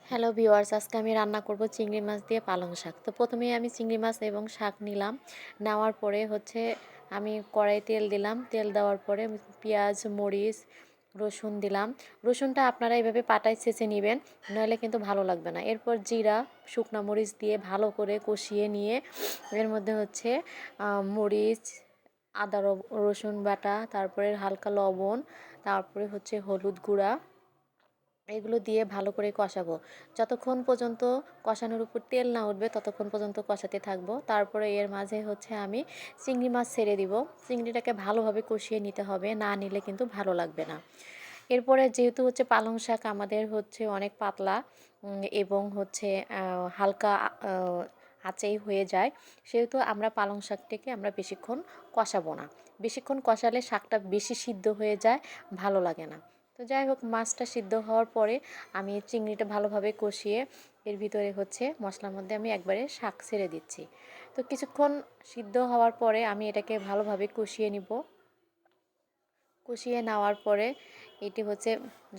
Hello viewers, আজকে আমি রান্না করব চিংড়ি মাছ দিয়ে পালং শাক। তো প্রথমেই আমি চিংড়ি মাছ এবং শাক নিলাম। নেওয়ার পরে হচ্ছে আমি কড়াই তেল দিলাম। তেল দেওয়ার পরে পেঁয়াজ, মরিচ, রসুন দিলাম। রসুনটা আপনারা এভাবে পাটায় ছেঁচে নেবেন, নইলে কিন্তু ভালো লাগবে না। এরপর জিরা, শুকনা মরিচ দিয়ে ভালো করে কষিয়ে নিয়ে এর মধ্যে হচ্ছে মরিচ, আদা রসুন বাটা, তারপরে হালকা লবণ, তারপরে হচ্ছে হলুদ গুঁড়া, এগুলো দিয়ে ভালো করে কষাবো। যতক্ষণ পর্যন্ত কষানোর উপর তেল না উঠবে ততক্ষণ পর্যন্ত কষাতে থাকবো। তারপরে এর মাঝে হচ্ছে আমি চিংড়ি মাছ ছেড়ে দিব। চিংড়িটাকে ভালোভাবে কষিয়ে নিতে হবে, না নিলে কিন্তু ভালো লাগবে না। এরপরে যেহেতু হচ্ছে পালং শাক আমাদের হচ্ছে অনেক পাতলা এবং হচ্ছে হালকা আঁচেই হয়ে যায়, সেহেতু আমরা পালং শাকটাকে আমরা বেশিক্ষণ কষাবো না। বেশিক্ষণ কষালে শাকটা বেশি সিদ্ধ হয়ে যায়, ভালো লাগে না। তো যাই হোক, মাছটা সিদ্ধ হওয়ার পরে আমি চিংড়িটা ভালোভাবে কষিয়ে এর ভিতরে হচ্ছে মশলার মধ্যে আমি একবারে শাক ছেড়ে দিচ্ছি। তো কিছুক্ষণ সিদ্ধ হওয়ার পরে আমি এটাকে ভালোভাবে কষিয়ে নিব। কষিয়ে নেওয়ার পরে এটি হচ্ছে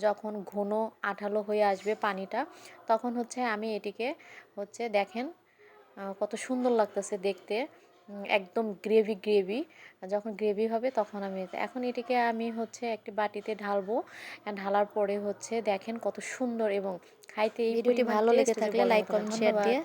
যখন ঘন আঠালো হয়ে আসবে পানিটা, তখন হচ্ছে আমি এটিকে হচ্ছে দেখেন কত সুন্দর লাগতেছে দেখতে। একদম গ্রেভি গ্রেভি। যখন গ্রেভি হবে তখন আমি এখন এটিকে আমি হচ্ছে একটি বাটিতে ঢালবো। ঢালার পরে হচ্ছে দেখেন কত সুন্দর এবং খাইতে এই ভিডিওটি পরিমাণ ভালো লেগে টেস্ট যে থাকলে বলার লাইক, মতো না। কমেন্ট, শেয়ার ধন্যবাদ। দিয়ে